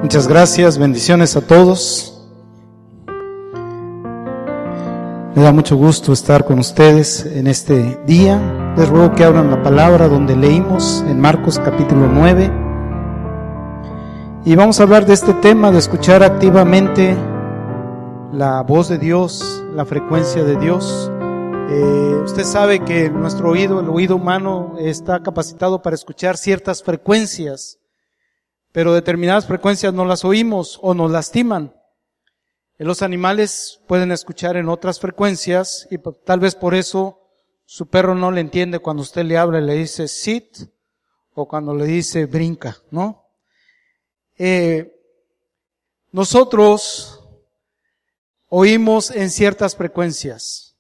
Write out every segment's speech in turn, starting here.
Muchas gracias, bendiciones a todos. Me da mucho gusto estar con ustedes en este día. Les ruego que abran la palabra donde leímos en Marcos capítulo 9. Y vamos a hablar de este tema de escuchar activamente la voz de Dios, la frecuencia de Dios. Usted sabe que nuestro oído, el oído humano, está capacitado para escuchar ciertas frecuencias, pero determinadas frecuencias no las oímos o nos lastiman. Los animales pueden escuchar en otras frecuencias y tal vez por eso su perro no le entiende cuando usted le habla y le dice sit o cuando le dice brinca, ¿no? Nosotros oímos en ciertas frecuencias,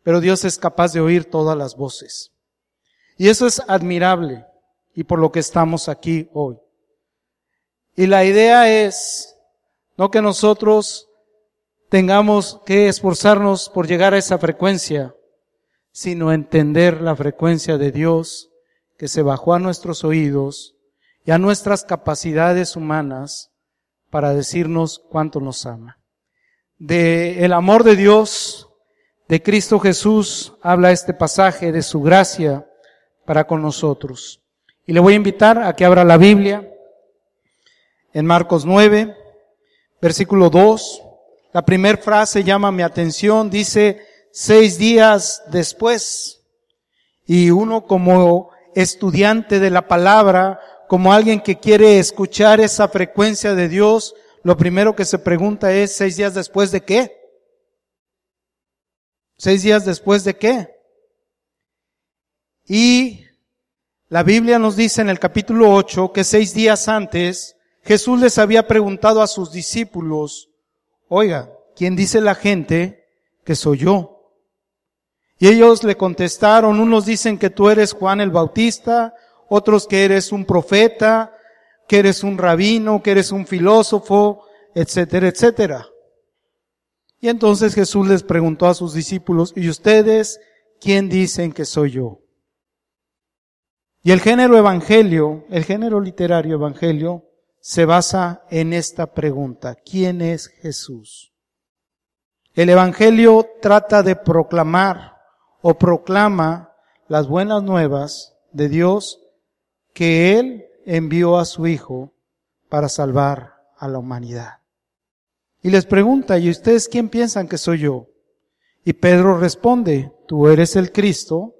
pero Dios es capaz de oír todas las voces. Y eso es admirable y por lo que estamos aquí hoy. Y la idea es no que nosotros tengamos que esforzarnos por llegar a esa frecuencia, sino entender la frecuencia de Dios que se bajó a nuestros oídos y a nuestras capacidades humanas para decirnos cuánto nos ama. De el amor de Dios, de Cristo Jesús, habla este pasaje de su gracia para con nosotros. Y le voy a invitar a que abra la Biblia en Marcos 9, versículo 2. La primera frase llama mi atención, dice 6 días después. Y uno como estudiante de la palabra, como alguien que quiere escuchar esa frecuencia de Dios, lo primero que se pregunta es 6 días después de qué. 6 días después de qué. Y la Biblia nos dice en el capítulo 8 que 6 días antes Jesús les había preguntado a sus discípulos, oiga, ¿quién dice la gente que soy yo? Y ellos le contestaron, unos dicen que tú eres Juan el Bautista, otros que eres un profeta, que eres un rabino, que eres un filósofo, etcétera, etcétera. Y entonces Jesús les preguntó a sus discípulos, ¿y ustedes quién dicen que soy yo? Y el género evangelio, el género literario evangelio, se basa en esta pregunta, ¿quién es Jesús? El evangelio trata de proclamar o proclama las buenas nuevas de Dios que Él envió a su Hijo para salvar a la humanidad. Y les pregunta, ¿y ustedes quién piensan que soy yo? Y Pedro responde, tú eres el Cristo,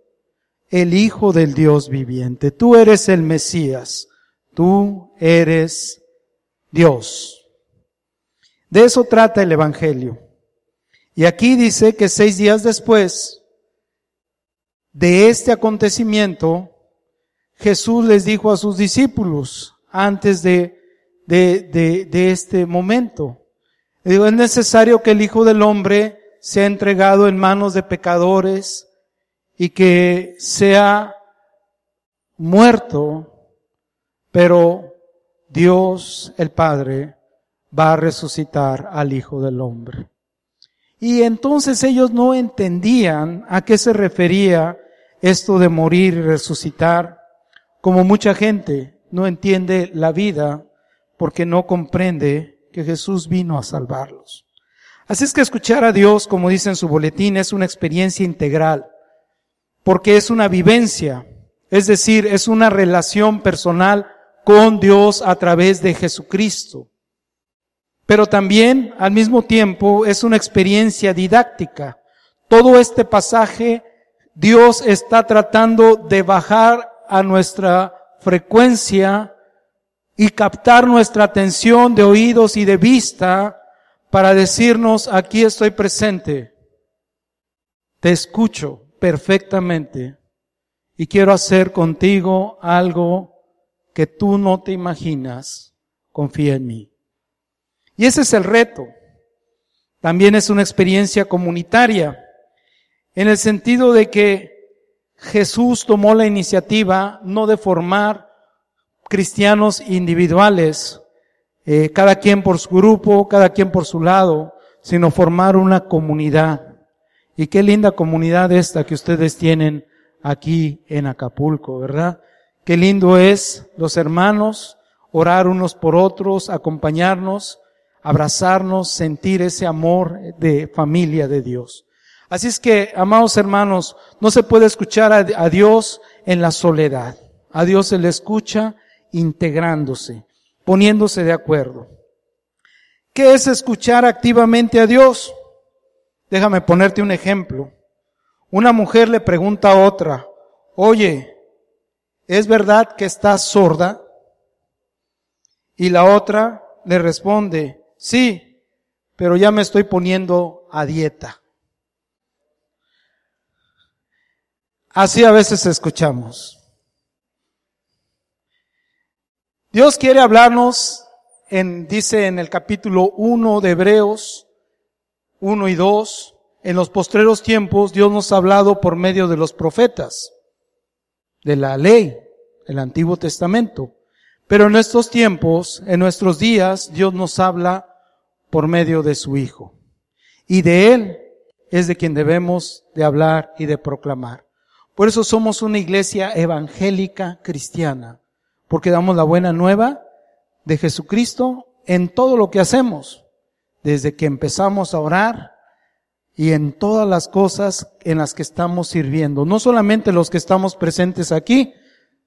el Hijo del Dios viviente, tú eres el Mesías, tú eres Dios. De eso trata el evangelio. Y aquí dice que 6 días después de este acontecimiento, Jesús les dijo a sus discípulos, antes de este momento, digo, es necesario que el Hijo del Hombre sea entregado en manos de pecadores y que sea muerto, pero Dios el Padre va a resucitar al Hijo del Hombre. Y entonces ellos no entendían a qué se refería esto de morir y resucitar, como mucha gente no entiende la vida porque no comprende que Jesús vino a salvarlos. Así es que escuchar a Dios, como dice en su boletín, es una experiencia integral, porque es una vivencia, es decir, es una relación personal con Dios a través de Jesucristo. Pero también, al mismo tiempo, es una experiencia didáctica. Todo este pasaje, Dios está tratando de bajar a nuestra frecuencia y captar nuestra atención de oídos y de vista para decirnos, aquí estoy presente, te escucho perfectamente y quiero hacer contigo algo que tú no te imaginas, confía en mí. Y ese es el reto. También es una experiencia comunitaria, en el sentido de que Jesús tomó la iniciativa no de formar cristianos individuales, cada quien por su grupo, cada quien por su lado, sino formar una comunidad. Y qué linda comunidad esta que ustedes tienen aquí en Acapulco, ¿verdad? Qué lindo es los hermanos orar unos por otros, acompañarnos, abrazarnos, sentir ese amor de familia de Dios. Así es que, amados hermanos, no se puede escuchar a Dios en la soledad. A Dios se le escucha integrándose, poniéndose de acuerdo. ¿Qué es escuchar activamente a Dios? Déjame ponerte un ejemplo. Una mujer le pregunta a otra, oye, ¿es verdad que estás sorda? Y la otra le responde, sí, pero ya me estoy poniendo a dieta. Así a veces escuchamos. Dios quiere hablarnos, dice en el capítulo 1 de Hebreos, 1 y 2, en los postreros tiempos Dios nos ha hablado por medio de los profetas, de la ley, el Antiguo Testamento. Pero en estos tiempos, en nuestros días, Dios nos habla por medio de su Hijo. Y de Él es de quien debemos de hablar y de proclamar. Por eso somos una iglesia evangélica cristiana. Porque damos la buena nueva de Jesucristo en todo lo que hacemos, desde que empezamos a orar y en todas las cosas en las que estamos sirviendo. No solamente los que estamos presentes aquí,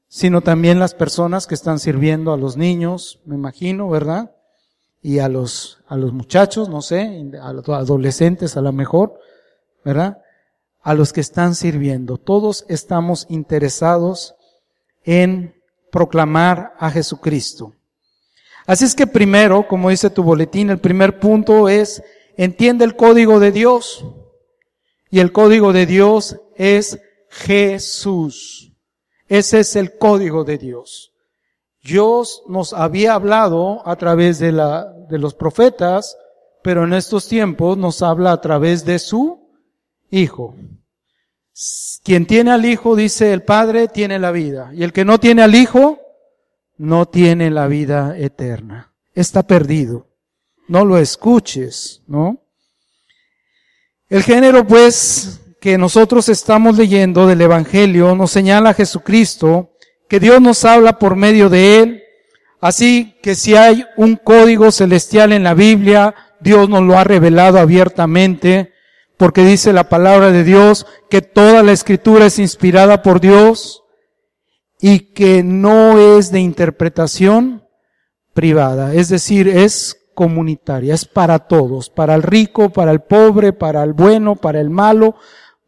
sino también las personas que están sirviendo a los niños, me imagino, ¿verdad? Y a los muchachos, no sé, a los adolescentes a lo mejor, ¿verdad? A los que están sirviendo. Todos estamos interesados en proclamar a Jesucristo. Así es que primero, como dice tu boletín, el primer punto es, entiende el código de Dios. Y el código de Dios es Jesús. Ese es el código de Dios. Dios nos había hablado a través de los profetas, pero en estos tiempos nos habla a través de su Hijo. Quien tiene al Hijo, dice el Padre, tiene la vida. Y el que no tiene al Hijo, no tiene la vida eterna. Está perdido. No lo escuches, ¿no? El género, pues, que nosotros estamos leyendo del Evangelio nos señala a Jesucristo, que Dios nos habla por medio de Él. Así que si hay un código celestial en la Biblia, Dios nos lo ha revelado abiertamente. Porque dice la palabra de Dios que toda la Escritura es inspirada por Dios y que no es de interpretación privada. Es decir, es comunitaria, es para todos, para el rico, para el pobre, para el bueno, para el malo,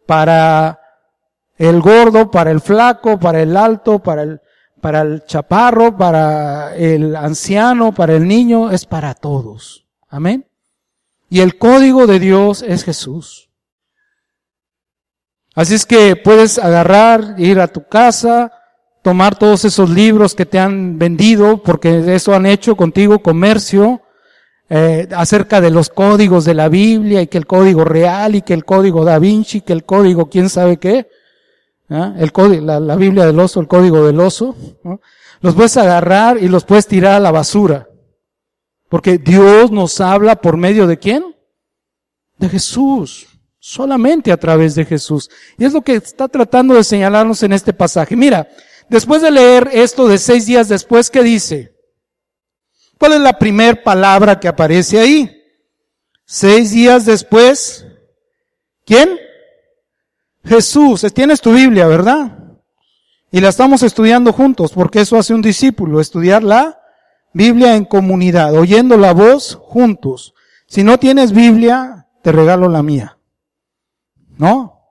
para el gordo, para el flaco, para el alto, para el chaparro, para el anciano, para el niño, es para todos. Amén. Y el código de Dios es Jesús. Así es que puedes agarrar, ir a tu casa, tomar todos esos libros que te han vendido, porque eso han hecho contigo comercio, acerca de los códigos de la Biblia, y que el código real, y que el código Da Vinci, que el código quién sabe qué, el código, la Biblia del oso, el código del oso, ¿no? Los puedes agarrar y los puedes tirar a la basura. Porque Dios nos habla por medio de ¿quién? De Jesús. Solamente a través de Jesús. Y es lo que está tratando de señalarnos en este pasaje. Mira, después de leer esto de 6 días después, ¿qué dice? ¿Cuál es la primer palabra que aparece ahí? 6 días después, ¿quién? Jesús. Tienes tu Biblia, ¿verdad? Y la estamos estudiando juntos, porque eso hace un discípulo, estudiar la Biblia en comunidad, oyendo la voz juntos. Si no tienes Biblia, te regalo la mía. ¿No?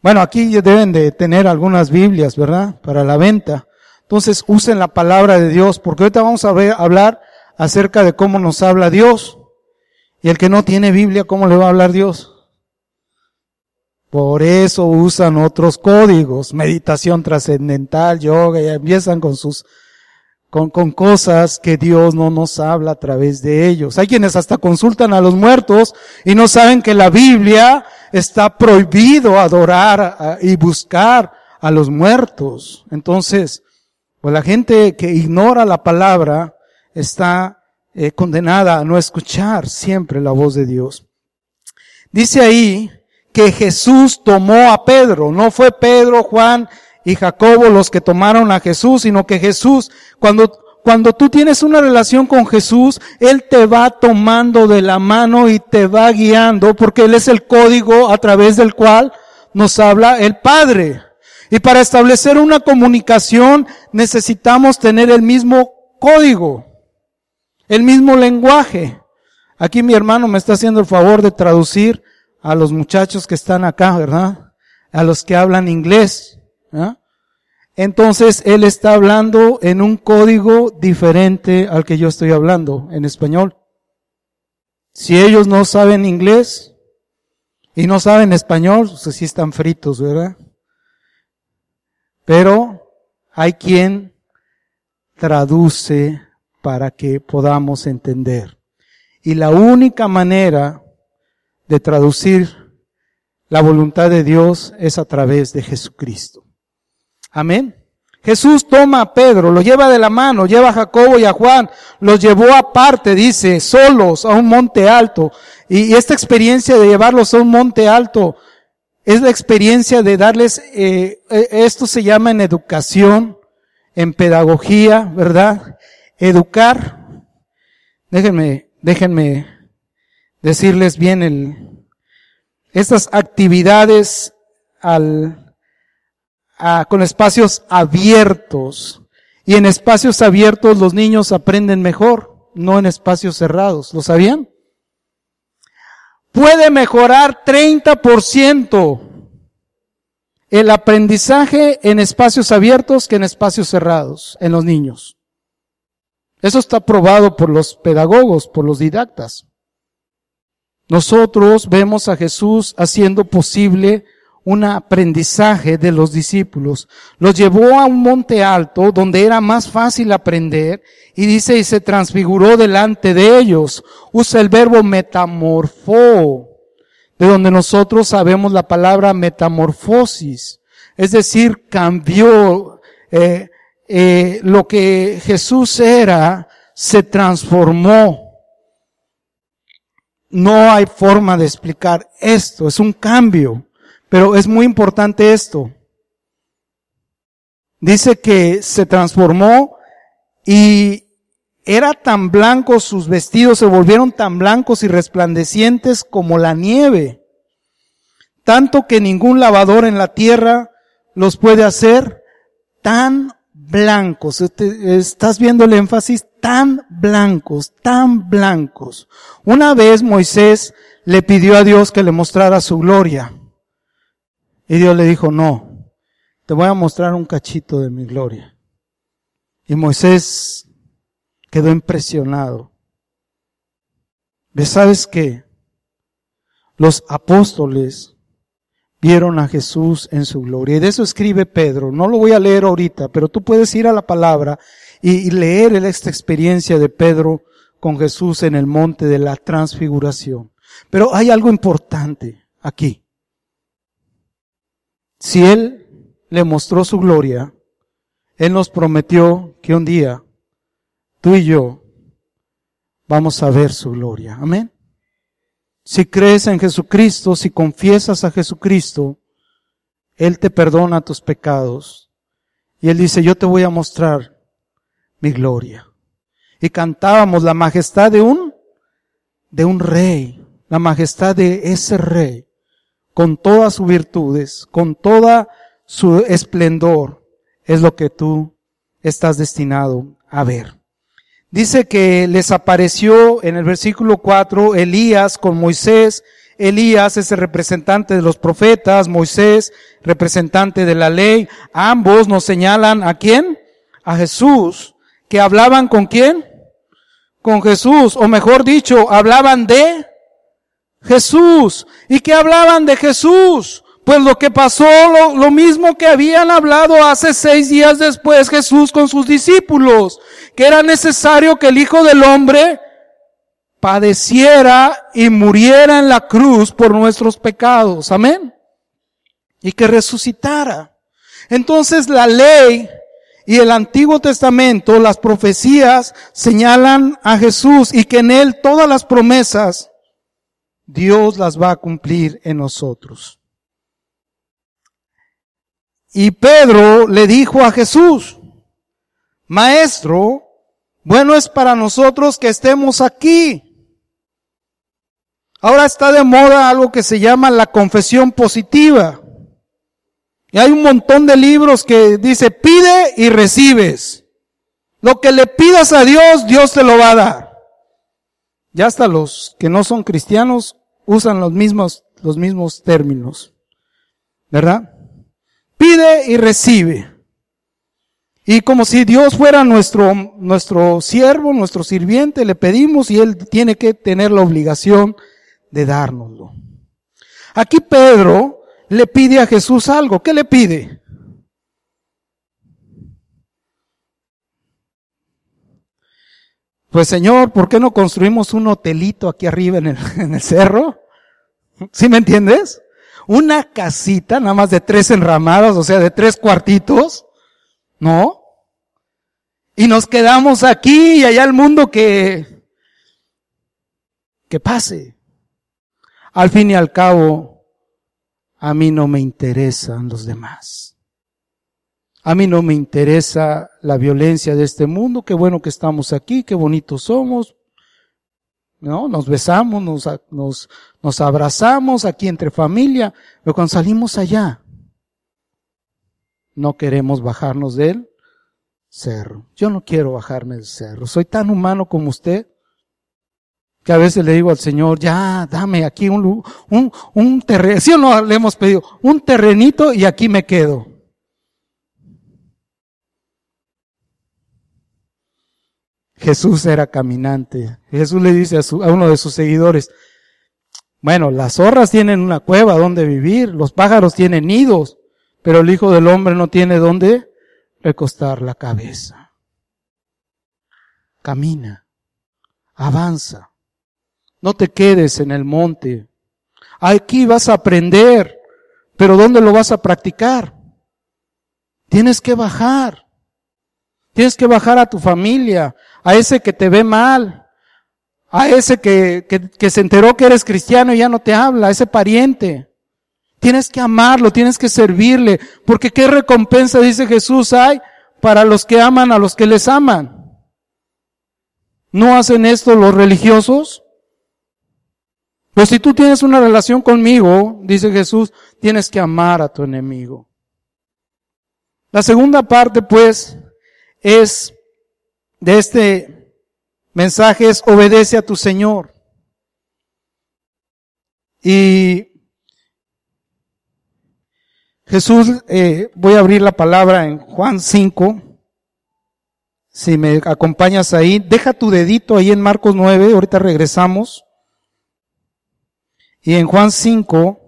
Bueno, aquí deben de tener algunas Biblias, ¿verdad? Para la venta. Entonces, usen la palabra de Dios, porque ahorita vamos a hablar acerca de cómo nos habla Dios. Y el que no tiene Biblia, ¿cómo le va a hablar Dios? Por eso usan otros códigos, meditación trascendental, yoga, y empiezan con cosas que Dios no nos habla a través de ellos. Hay quienes hasta consultan a los muertos y no saben que la Biblia está prohibido adorar y buscar a los muertos. Entonces, pues la gente que ignora la palabra está condenada a no escuchar siempre la voz de Dios. Dice ahí que Jesús tomó a Pedro. No fue Pedro, Juan y Jacobo los que tomaron a Jesús, sino que Jesús, cuando cuando tú tienes una relación con Jesús, Él te va tomando de la mano y te va guiando, porque Él es el código a través del cual nos habla el Padre. Y para establecer una comunicación necesitamos tener el mismo código, el mismo lenguaje. Aquí mi hermano me está haciendo el favor de traducir a los muchachos que están acá, ¿verdad? A los que hablan inglés, ¿verdad? Entonces él está hablando en un código diferente al que yo estoy hablando en español. Si ellos no saben inglés y no saben español, pues sí están fritos, ¿verdad? Pero hay quien traduce para que podamos entender. Y la única manera de traducir la voluntad de Dios es a través de Jesucristo. Amén. Jesús toma a Pedro, lo lleva de la mano, lleva a Jacobo y a Juan, los llevó aparte, dice, solos a un monte alto. Y esta experiencia de llevarlos a un monte alto es la experiencia de darles, esto se llama en educación, en pedagogía, ¿verdad? Educar. Déjenme decirles bien estas actividades con espacios abiertos. Y en espacios abiertos los niños aprenden mejor, no en espacios cerrados. ¿Lo sabían? Puede mejorar 30% el aprendizaje en espacios abiertos que en espacios cerrados en los niños. Eso está probado por los pedagogos, por los didactas. Nosotros vemos a Jesús haciendo posible un aprendizaje de los discípulos. Los llevó a un monte alto donde era más fácil aprender y dice, y se transfiguró delante de ellos. Usa el verbo metamorfó, de donde nosotros sabemos la palabra metamorfosis. Es decir, cambió, lo que Jesús era, se transformó. No hay forma de explicar esto, es un cambio. Pero es muy importante esto. Dice que se transformó y era tan blanco, sus vestidos se volvieron tan blancos y resplandecientes como la nieve. Tanto que ningún lavador en la tierra los puede hacer tan blancos. Estás viendo el énfasis, tan blancos, tan blancos. Una vez Moisés le pidió a Dios que le mostrara su gloria. Y Dios le dijo, no, te voy a mostrar un cachito de mi gloria. Y Moisés quedó impresionado. ¿Sabes qué? Los apóstoles vieron a Jesús en su gloria. Y de eso escribe Pedro. No lo voy a leer ahorita, pero tú puedes ir a la palabra y leer esta experiencia de Pedro con Jesús en el monte de la transfiguración. Pero hay algo importante aquí. Si Él le mostró su gloria, Él nos prometió que un día tú y yo vamos a ver su gloria. Amén. Si crees en Jesucristo, si confiesas a Jesucristo, Él te perdona tus pecados. Y Él dice, yo te voy a mostrar mi gloria. Y cantábamos la majestad de un rey, la majestad de ese rey. Con todas sus virtudes, con toda su esplendor, es lo que tú estás destinado a ver. Dice que les apareció en el versículo 4 Elías con Moisés. Elías es el representante de los profetas, Moisés, representante de la ley. Ambos nos señalan ¿a quién? A Jesús. ¿Que hablaban con quién? Con Jesús, o mejor dicho, hablaban de Jesús. ¿Y qué hablaban de Jesús? Pues lo que pasó, lo mismo que habían hablado hace 6 días después Jesús con sus discípulos, que era necesario que el Hijo del Hombre padeciera y muriera en la cruz por nuestros pecados. Amén. Y que resucitara. Entonces la ley y el Antiguo Testamento, las profecías señalan a Jesús y que en Él todas las promesas Dios las va a cumplir en nosotros. Y Pedro le dijo a Jesús, Maestro, Bueno es para nosotros que estemos aquí. Ahora está de moda algo que se llama la confesión positiva. Y hay un montón de libros que dice, pide y recibes. Lo que le pidas a Dios, Dios te lo va a dar. Ya hasta los que no son cristianos usan los mismos términos. ¿Verdad? Pide y recibe. Y como si Dios fuera nuestro siervo, nuestro sirviente, le pedimos y Él tiene que tener la obligación de dárnoslo. Aquí Pedro le pide a Jesús algo. ¿Qué le pide? Pues Señor, ¿por qué no construimos un hotelito aquí arriba en el cerro? ¿Sí me entiendes? Una casita nada más de 3 enramadas, o sea, de 3 cuartitos. ¿No? Y nos quedamos aquí y allá el mundo que pase. Al fin y al cabo, a mí no me interesan los demás. A mí no me interesa la violencia de este mundo. Qué bueno que estamos aquí, qué bonitos somos. ¿No? Nos besamos, nos abrazamos aquí entre familia. Pero cuando salimos allá, no queremos bajarnos del cerro. Yo no quiero bajarme del cerro. Soy tan humano como usted que a veces le digo al Señor, ya, dame aquí un terreno. ¿Sí o no le hemos pedido? Un terrenito y aquí me quedo. Jesús era caminante. Jesús le dice a uno de sus seguidores, bueno, las zorras tienen una cueva donde vivir, los pájaros tienen nidos, pero el Hijo del Hombre no tiene dónde recostar la cabeza. Camina, avanza, no te quedes en el monte. Aquí vas a aprender, pero ¿dónde lo vas a practicar? Tienes que bajar. Tienes que bajar a tu familia, a ese que te ve mal, a ese que se enteró que eres cristiano y ya no te habla, a ese pariente. Tienes que amarlo, tienes que servirle, porque ¿qué recompensa, dice Jesús, hay para los que aman a los que les aman? ¿No hacen esto los religiosos? Pues si tú tienes una relación conmigo, dice Jesús, tienes que amar a tu enemigo. La segunda parte, pues, es de este mensaje es obedece a tu Señor. Y Jesús, voy a abrir la palabra en Juan 5. Si me acompañas ahí, deja tu dedito ahí en Marcos 9, ahorita regresamos. Y en Juan 5,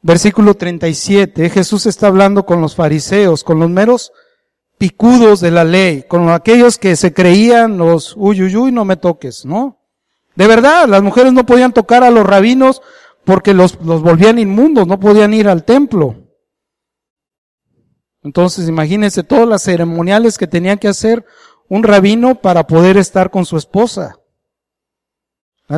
versículo 37, Jesús está hablando con los fariseos, con los meros picudos de la ley, con aquellos que se creían los no me toques, ¿no? De verdad, las mujeres no podían tocar a los rabinos porque los volvían inmundos, no podían ir al templo. Entonces, imagínense todas las ceremoniales que tenía que hacer un rabino para poder estar con su esposa.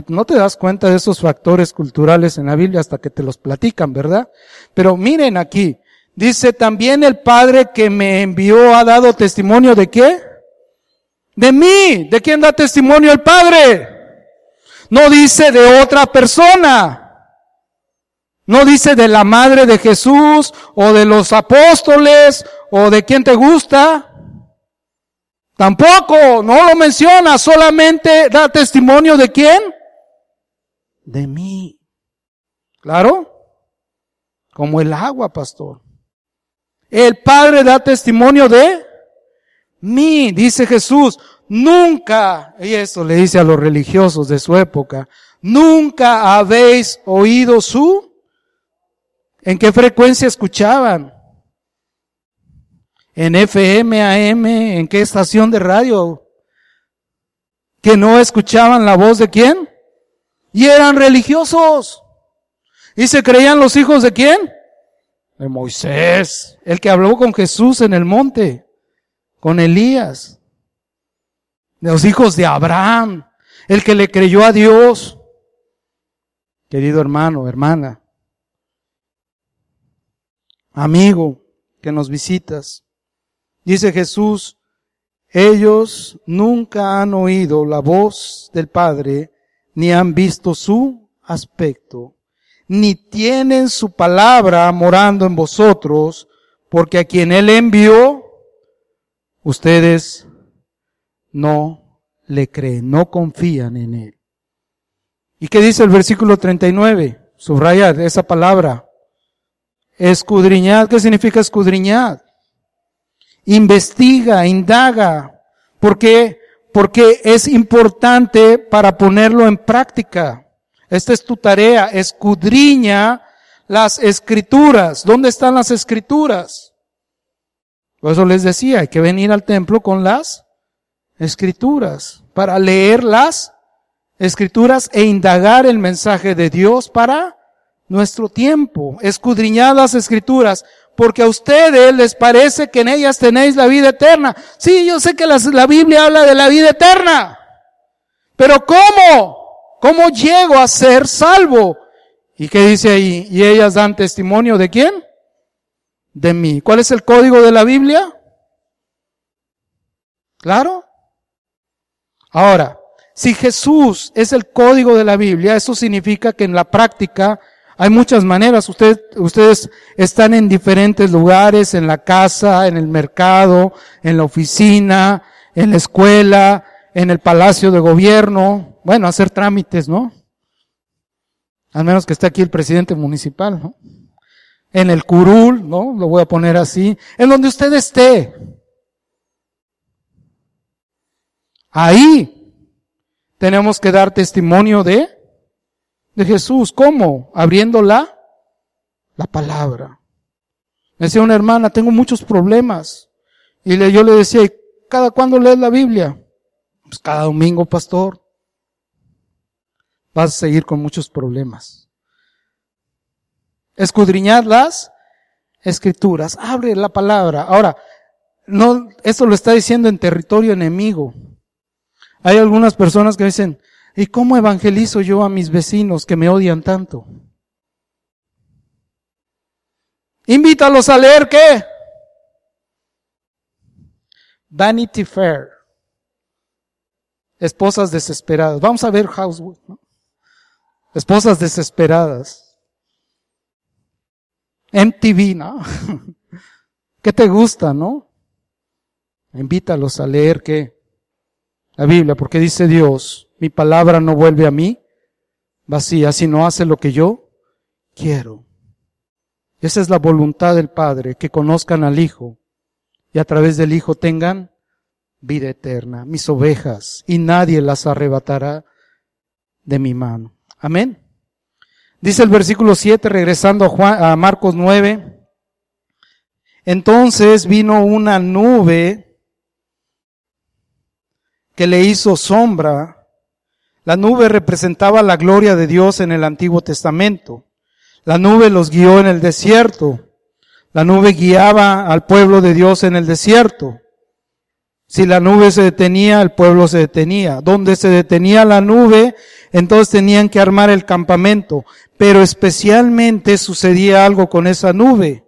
No te das cuenta de esos factores culturales en la Biblia hasta que te los platican, ¿verdad? Pero miren aquí, dice también el Padre que me envió ha dado testimonio ¿de qué? De mí. ¿De quién da testimonio el Padre? No dice de otra persona. No dice de la madre de Jesús o de los apóstoles o de quién te gusta. Tampoco, no lo menciona, solamente da testimonio ¿de quién? De mí. ¿Claro? Como el agua, pastor. El Padre da testimonio de mí, dice Jesús. Nunca, y esto le dice a los religiosos de su época, nunca habéis oído ¿en qué frecuencia escuchaban? En FM, AM, ¿en qué estación de radio? Que no escuchaban la voz ¿de quién? Y eran religiosos. ¿Y se creían los hijos de quién? De Moisés, el que habló con Jesús en el monte, con Elías. De los hijos de Abraham, el que le creyó a Dios. Querido hermano, hermana, amigo, que nos visitas. Dice Jesús, ellos nunca han oído la voz del Padre, ni han visto su aspecto, ni tienen su palabra morando en vosotros, porque a quien Él envió, ustedes no le creen, no confían en Él. ¿Y qué dice el versículo 39? Subrayad esa palabra. Escudriñad. ¿Qué significa escudriñad? Investiga, indaga. ¿Por qué? Porque es importante para ponerlo en práctica. Esta es tu tarea. Escudriña las Escrituras. ¿Dónde están las Escrituras? Por eso les decía, hay que venir al templo con las Escrituras, para leer las Escrituras e indagar el mensaje de Dios para nuestro tiempo. Escudriñad las Escrituras, porque a ustedes les parece que en ellas tenéis la vida eterna. Sí, yo sé que la Biblia habla de la vida eterna, pero ¿cómo? ¿Cómo llego a ser salvo? ¿Y qué dice ahí? Y ellas dan testimonio ¿de quién? De mí. ¿Cuál es el código de la Biblia? ¿Claro? Ahora, si Jesús es el código de la Biblia, eso significa que en la práctica hay muchas maneras. Ustedes están en diferentes lugares, en la casa, en el mercado, en la oficina, en la escuela, en el palacio de gobierno. Bueno, hacer trámites, ¿no? Al menos que esté aquí el presidente municipal, ¿no? En el curul, ¿no? Lo voy a poner así. En donde usted esté. Ahí tenemos que dar testimonio de Jesús. ¿Cómo? Abriendo la palabra. Me decía una hermana, tengo muchos problemas. Y yo le decía, ¿y cada cuándo lees la Biblia? Pues cada domingo, pastor. Vas a seguir con muchos problemas. Escudriñad las Escrituras. Abre la palabra. Ahora, no, esto lo está diciendo en territorio enemigo. Hay algunas personas que dicen, ¿y cómo evangelizo yo a mis vecinos que me odian tanto? Invítalos a leer, ¿qué? Vanity Fair. Esposas desesperadas. Vamos a ver Housewives, ¿no? Esposas desesperadas. MTV, ¿no? ¿Qué te gusta, no? Invítalos a leer, ¿qué? La Biblia, porque dice Dios, mi palabra no vuelve a mí vacía, sino hace lo que yo quiero. Esa es la voluntad del Padre, que conozcan al Hijo y a través del Hijo tengan vida eterna, mis ovejas, y nadie las arrebatará de mi mano. Amén. Dice el versículo 7, regresando a Marcos 9, entonces vino una nube que le hizo sombra. La nube representaba la gloria de Dios en el Antiguo Testamento. La nube los guió en el desierto. La nube guiaba al pueblo de Dios en el desierto. Si la nube se detenía, el pueblo se detenía. Donde se detenía la nube, entonces tenían que armar el campamento. Pero especialmente sucedía algo con esa nube.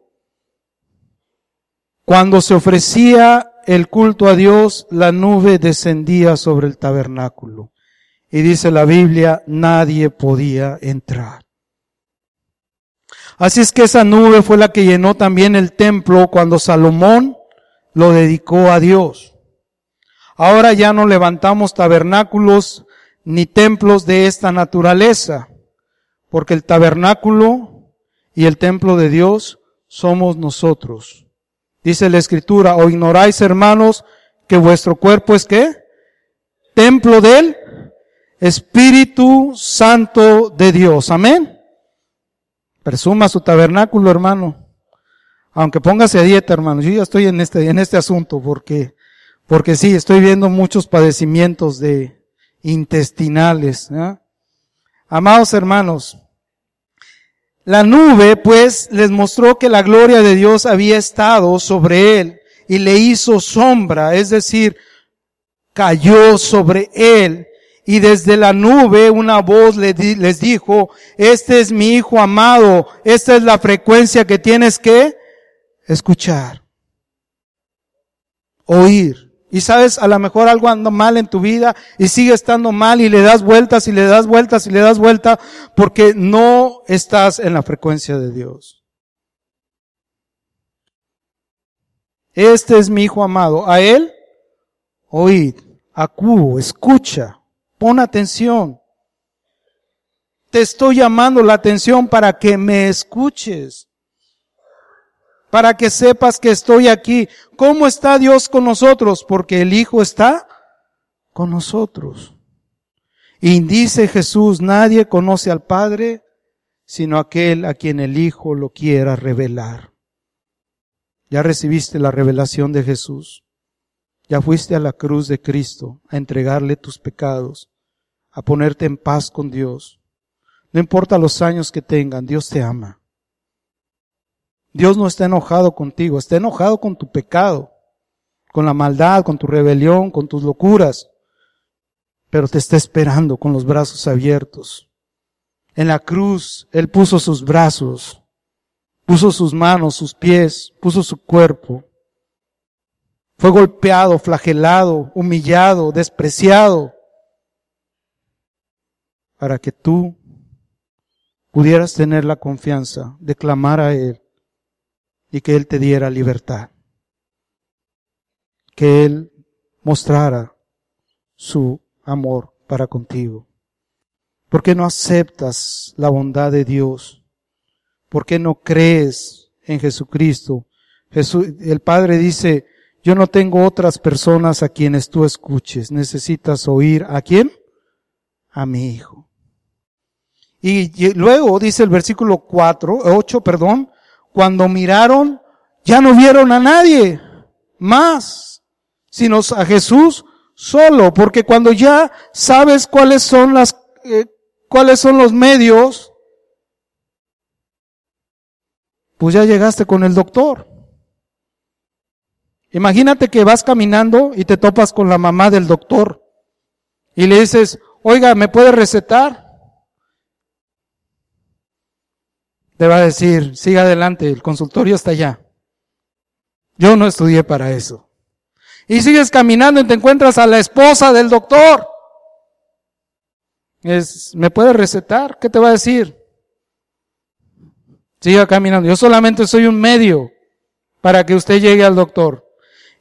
Cuando se ofrecía el culto a Dios, la nube descendía sobre el tabernáculo. Y dice la Biblia, nadie podía entrar. Así es que esa nube fue la que llenó también el templo cuando Salomón lo dedicó a Dios. Ahora ya no levantamos tabernáculos ni templos de esta naturaleza, porque el tabernáculo y el templo de Dios somos nosotros. Dice la Escritura, ¿o ignoráis, hermanos, que vuestro cuerpo es ¿qué? Templo del Espíritu Santo de Dios. Amén. Presuma su tabernáculo, hermano. Aunque póngase a dieta, hermano. Yo ya estoy en este asunto porque sí, estoy viendo muchos padecimientos intestinales, ¿eh? Amados hermanos, la nube, pues, les mostró que la gloria de Dios había estado sobre él y le hizo sombra, es decir, cayó sobre él. Y desde la nube una voz les dijo, este es mi Hijo amado, esta es la frecuencia que tienes que escuchar, oír. Y sabes, a lo mejor algo anda mal en tu vida y sigue estando mal y le das vueltas y le das vueltas y le das vueltas porque no estás en la frecuencia de Dios. Este es mi Hijo amado. A Él, oíd, acudo, escucha, pon atención. Te estoy llamando la atención para que me escuches. Para que sepas que estoy aquí. ¿Cómo está Dios con nosotros? Porque el Hijo está con nosotros. Y dice Jesús, nadie conoce al Padre sino aquel a quien el Hijo lo quiera revelar. ¿Ya recibiste la revelación de Jesús? ¿Ya fuiste a la cruz de Cristo a entregarle tus pecados, a ponerte en paz con Dios? No importa los años que tengan, Dios te ama. Dios no está enojado contigo, está enojado con tu pecado, con la maldad, con tu rebelión, con tus locuras. Pero te está esperando con los brazos abiertos. En la cruz, Él puso sus brazos, puso sus manos, sus pies, puso su cuerpo. Fue golpeado, flagelado, humillado, despreciado, para que tú pudieras tener la confianza de clamar a Él y que Él te diera libertad. Que Él mostrara su amor para contigo. ¿Por qué no aceptas la bondad de Dios? ¿Por qué no crees en Jesucristo? El Padre dice, yo no tengo otras personas a quienes tú escuches. Necesitas oír ¿a quién? A mi Hijo. Y luego dice el versículo 8, cuando miraron, ya no vieron a nadie más, sino a Jesús solo, porque cuando ya sabes cuáles son los medios, pues ya llegaste con el doctor. Imagínate que vas caminando y te topas con la mamá del doctor y le dices, oiga, ¿me puede recetar? Te va a decir, siga adelante, el consultorio está allá. Yo no estudié para eso. Y sigues caminando y te encuentras a la esposa del doctor. ¿Me puede recetar? ¿Qué te va a decir? Siga caminando. Yo solamente soy un medio para que usted llegue al doctor.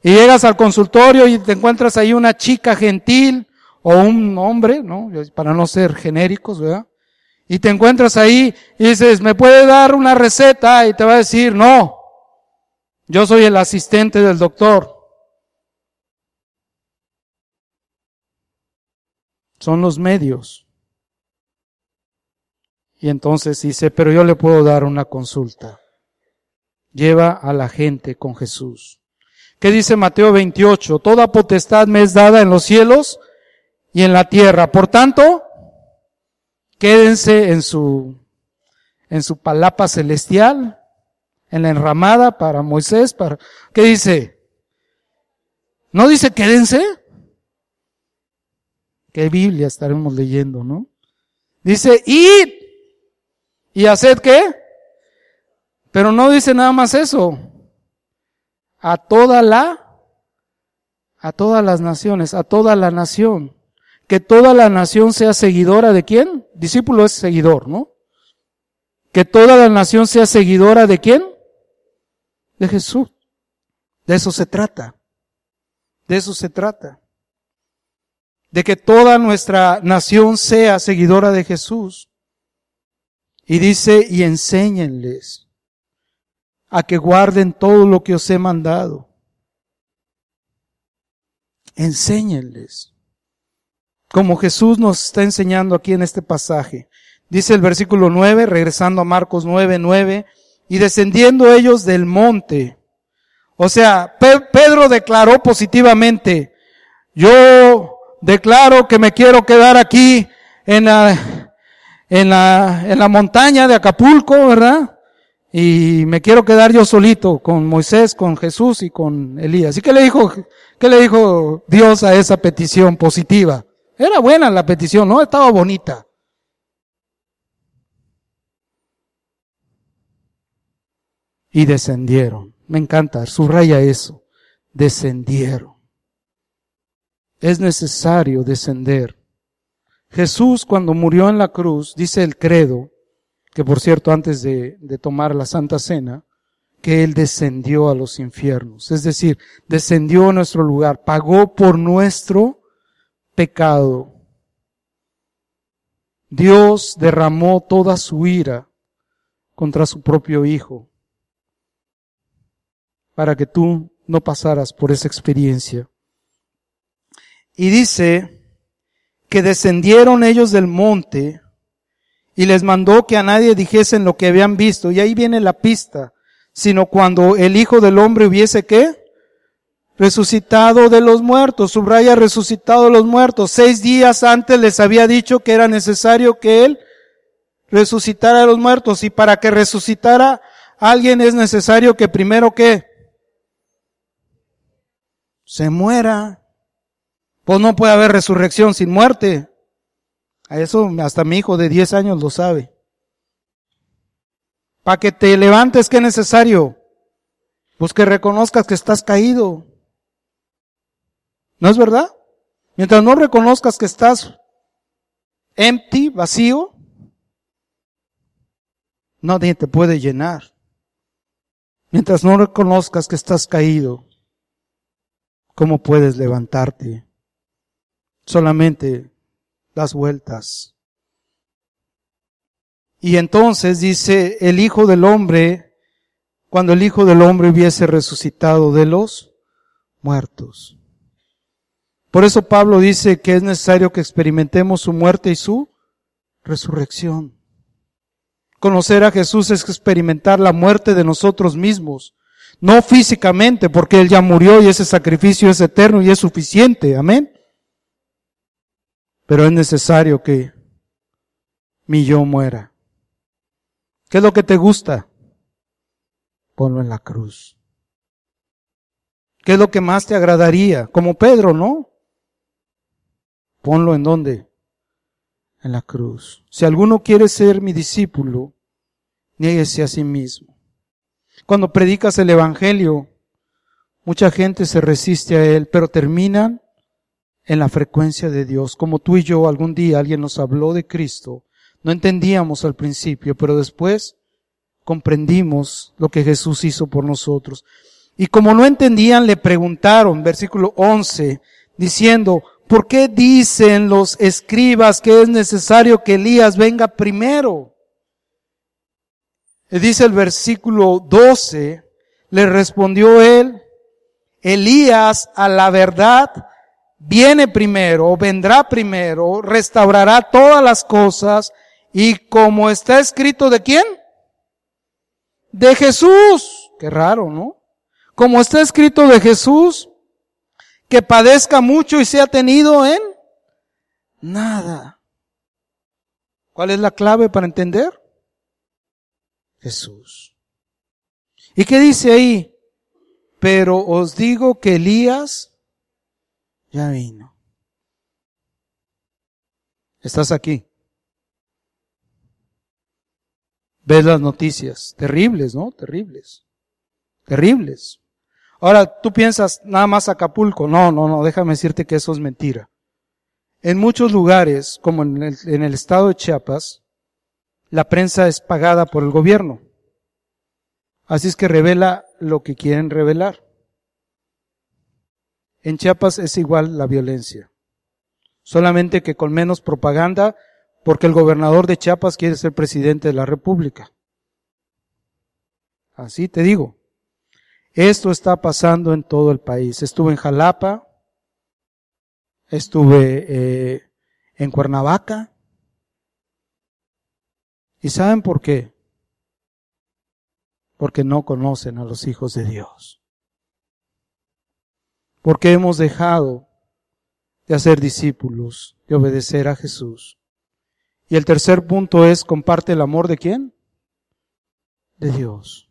Y llegas al consultorio y te encuentras ahí una chica gentil o un hombre, ¿no? Para no ser genéricos, ¿verdad? Y te encuentras ahí y dices, ¿me puede dar una receta? Y te va a decir, no, yo soy el asistente del doctor. Son los medios. Y entonces dice, pero yo le puedo dar una consulta. Lleva a la gente con Jesús. ¿Qué dice Mateo 28? Toda potestad me es dada en los cielos y en la tierra. Por tanto, quédense en su palapa celestial, en la enramada para Moisés, ¿qué dice? ¿No dice quédense? ¿Qué Biblia estaremos leyendo, no? Dice, id y haced ¿qué? Pero no dice nada más eso. A todas las naciones, a toda la nación. Que toda la nación sea seguidora ¿de quién? Discípulo es seguidor, ¿no? Que toda la nación sea seguidora ¿de quién? De Jesús. De eso se trata. De eso se trata. De que toda nuestra nación sea seguidora de Jesús. Y dice, y enséñenles a que guarden todo lo que os he mandado. Enséñenles. Como Jesús nos está enseñando aquí en este pasaje. Dice el versículo 9, regresando a Marcos 9:9, y descendiendo ellos del monte. O sea, Pedro declaró positivamente, yo declaro que me quiero quedar aquí en la montaña de Acapulco, ¿verdad? Y me quiero quedar yo solito con Moisés, con Jesús y con Elías. ¿Y qué le dijo Dios a esa petición positiva? Era buena la petición, ¿no? Estaba bonita. Y descendieron. Me encanta, subraya eso. Descendieron. Es necesario descender. Jesús, cuando murió en la cruz, dice el credo, que por cierto antes de tomar la Santa Cena, que Él descendió a los infiernos. Es decir, descendió a nuestro lugar, pagó por nuestro pecado. Dios derramó toda su ira contra su propio Hijo, para que tú no pasaras por esa experiencia. Y dice que descendieron ellos del monte y les mandó que a nadie dijesen lo que habían visto. Y ahí viene la pista. Sino cuando el Hijo del Hombre hubiese, ¿qué? Resucitado de los muertos. Subraya resucitado de los muertos. 6 días antes les había dicho que era necesario que Él resucitara de los muertos. Y para que resucitara alguien es necesario que primero, ¿qué? Se muera. Pues no puede haber resurrección sin muerte. A eso hasta mi hijo de 10 años lo sabe. Para que te levantes, ¿qué es necesario? Pues que reconozcas que estás caído. ¿No es verdad? Mientras no reconozcas que estás empty, vacío, nadie te puede llenar. Mientras no reconozcas que estás caído, ¿cómo puedes levantarte? Solamente das vueltas. Y entonces dice el Hijo del Hombre, cuando el Hijo del Hombre hubiese resucitado de los muertos. Por eso Pablo dice que es necesario que experimentemos su muerte y su resurrección. Conocer a Jesús es experimentar la muerte de nosotros mismos. No físicamente, porque Él ya murió y ese sacrificio es eterno y es suficiente. Amén. Pero es necesario que mi yo muera. ¿Qué es lo que te gusta? Ponlo en la cruz. ¿Qué es lo que más te agradaría? Como Pedro, ¿no? Ponlo en ¿dónde? En la cruz. Si alguno quiere ser mi discípulo, niéguese a sí mismo. Cuando predicas el Evangelio, mucha gente se resiste a él, pero terminan en la frecuencia de Dios. Como tú y yo, algún día alguien nos habló de Cristo. No entendíamos al principio, pero después comprendimos lo que Jesús hizo por nosotros. Y como no entendían, le preguntaron, versículo 11, diciendo, ¿por qué dicen los escribas que es necesario que Elías venga primero? Y dice el versículo 12, le respondió él, Elías a la verdad viene primero, o vendrá primero, restaurará todas las cosas, y como está escrito, ¿de quién? De Jesús. Qué raro, ¿no? Como está escrito de Jesús, que padezca mucho y sea tenido en nada. ¿Cuál es la clave para entender? Jesús. ¿Y qué dice ahí? Pero os digo que Elías ya vino. Estás aquí. Ves las noticias. Terribles, ¿no? Terribles. Terribles. Ahora, tú piensas nada más Acapulco. No, déjame decirte que eso es mentira. En muchos lugares, como en el estado de Chiapas, la prensa es pagada por el gobierno. Así es que revela lo que quieren revelar. En Chiapas es igual la violencia. Solamente que con menos propaganda, porque el gobernador de Chiapas quiere ser presidente de la República. Así te digo. Esto está pasando en todo el país. Estuve en Jalapa, estuve en Cuernavaca. ¿Y saben por qué? Porque no conocen a los hijos de Dios. Porque hemos dejado de hacer discípulos, de obedecer a Jesús. Y el tercer punto es, comparte el amor ¿de quién? De Dios.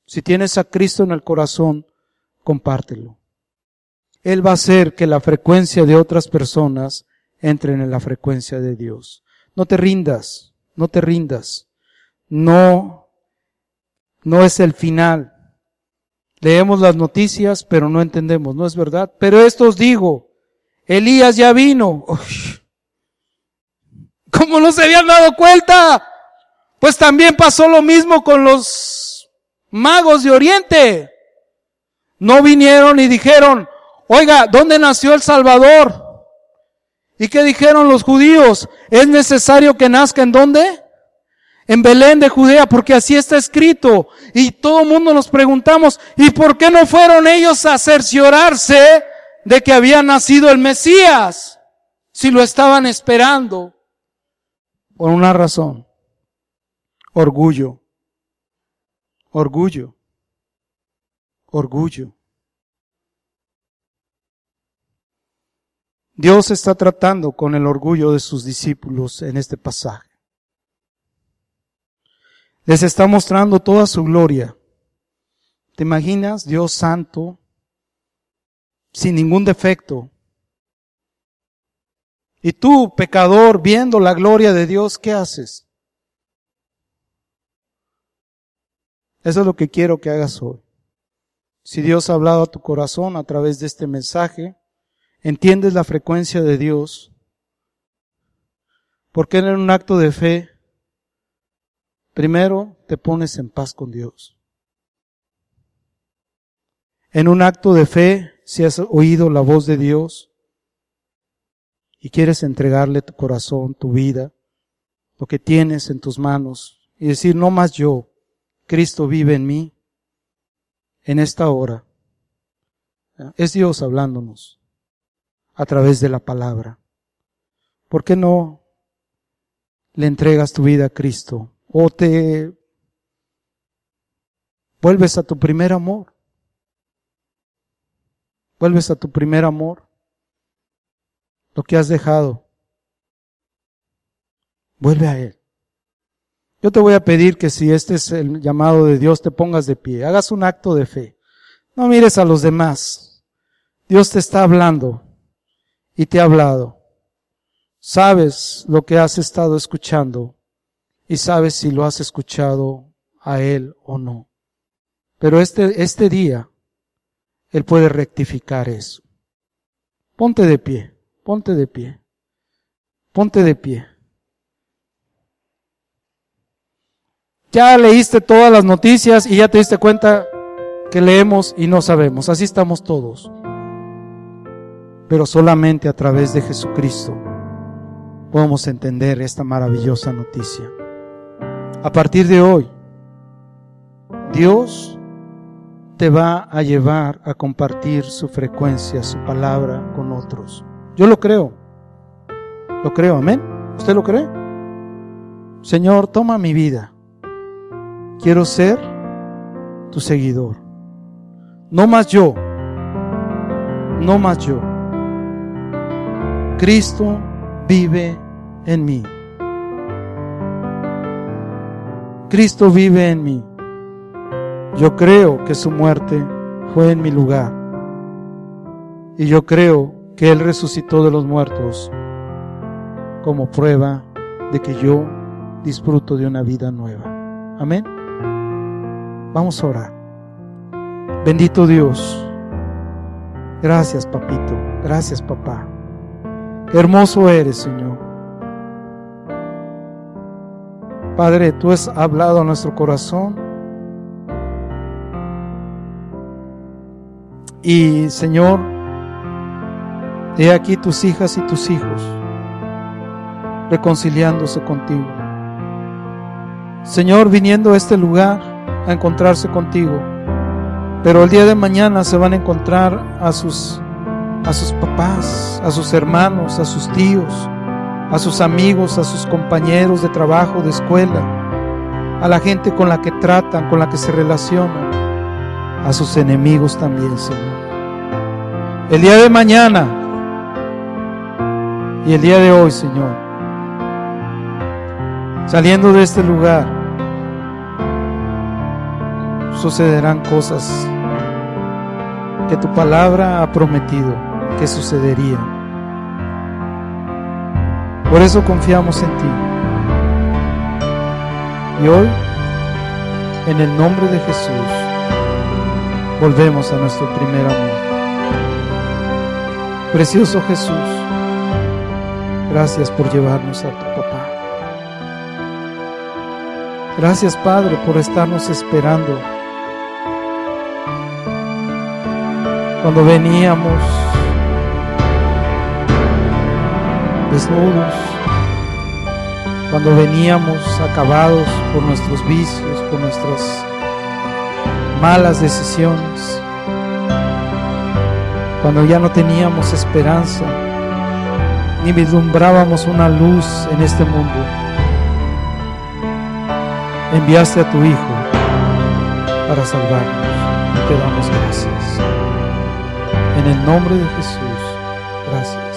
Si tienes a Cristo en el corazón, compártelo. Él va a hacer que la frecuencia de otras personas entren en la frecuencia de Dios. No te rindas, no te rindas. No es el final. Leemos las noticias, pero no entendemos, ¿no es verdad? Pero esto os digo, Elías ya vino. Uy, ¿cómo no se habían dado cuenta? Pues también pasó lo mismo con los magos de Oriente. No vinieron y dijeron, oiga, ¿dónde nació el Salvador? ¿Y qué dijeron los judíos? ¿Es necesario que nazca en dónde? En Belén de Judea, porque así está escrito. Y todo el mundo nos preguntamos, ¿y por qué no fueron ellos a cerciorarse de que había nacido el Mesías? Si lo estaban esperando. Por una razón. Orgullo. Orgullo. Orgullo. Dios está tratando con el orgullo de sus discípulos en este pasaje. Les está mostrando toda su gloria. ¿Te imaginas? Dios santo, sin ningún defecto. Y tú, pecador, viendo la gloria de Dios, ¿qué haces? Eso es lo que quiero que hagas hoy. Si Dios ha hablado a tu corazón a través de este mensaje, entiendes la frecuencia de Dios, porque en un acto de fe, primero te pones en paz con Dios. En un acto de fe, si has oído la voz de Dios y quieres entregarle tu corazón, tu vida, lo que tienes en tus manos y decir, no más yo, Cristo vive en mí, en esta hora. Es Dios hablándonos a través de la palabra. ¿Por qué no le entregas tu vida a Cristo? O te vuelves a tu primer amor. Vuelves a tu primer amor. Lo que has dejado. Vuelve a Él. Yo te voy a pedir que si este es el llamado de Dios, te pongas de pie. Hagas un acto de fe. No mires a los demás. Dios te está hablando. Y te ha hablado. Sabes lo que has estado escuchando y sabes si lo has escuchado a Él o no. Pero este día, Él puede rectificar eso. Ponte de pie, ponte de pie, ponte de pie. Ya leíste todas las noticias y ya te diste cuenta que leemos y no sabemos. Así estamos todos. Pero solamente a través de Jesucristo podemos entender esta maravillosa noticia. A partir de hoy, Dios te va a llevar a compartir su frecuencia, su palabra con otros. Yo lo creo, amén. ¿Usted lo cree? Señor, toma mi vida. Quiero ser tu seguidor. No más yo, no más yo. Cristo vive en mí. Cristo vive en mí. Yo creo que su muerte fue en mi lugar. Y yo creo que Él resucitó de los muertos como prueba de que yo disfruto de una vida nueva. Amén. Vamos a orar. Bendito Dios. Gracias, papito. Gracias, papá. Qué hermoso eres, Señor. Padre, tú has hablado a nuestro corazón. Y, Señor, he aquí tus hijas y tus hijos reconciliándose contigo. Señor, viniendo a este lugar a encontrarse contigo. Pero el día de mañana se van a encontrar a sus papás, a sus hermanos, a sus tíos, a sus amigos, a sus compañeros de trabajo, de escuela, a la gente con la que tratan, con la que se relacionan, a sus enemigos también, Señor. El día de mañana y el día de hoy, Señor, saliendo de este lugar, sucederán cosas que tu palabra ha prometido que sucederían. Por eso confiamos en ti. Y hoy, en el nombre de Jesús, volvemos a nuestro primer amor. Precioso Jesús, gracias por llevarnos a tu papá. Gracias, Padre, por estarnos esperando. Cuando veníamos desnudos, cuando veníamos acabados por nuestros vicios, por nuestras malas decisiones, cuando ya no teníamos esperanza, ni vislumbrábamos una luz en este mundo, enviaste a tu Hijo para salvarnos. Y te damos gracias. En el nombre de Jesús, gracias.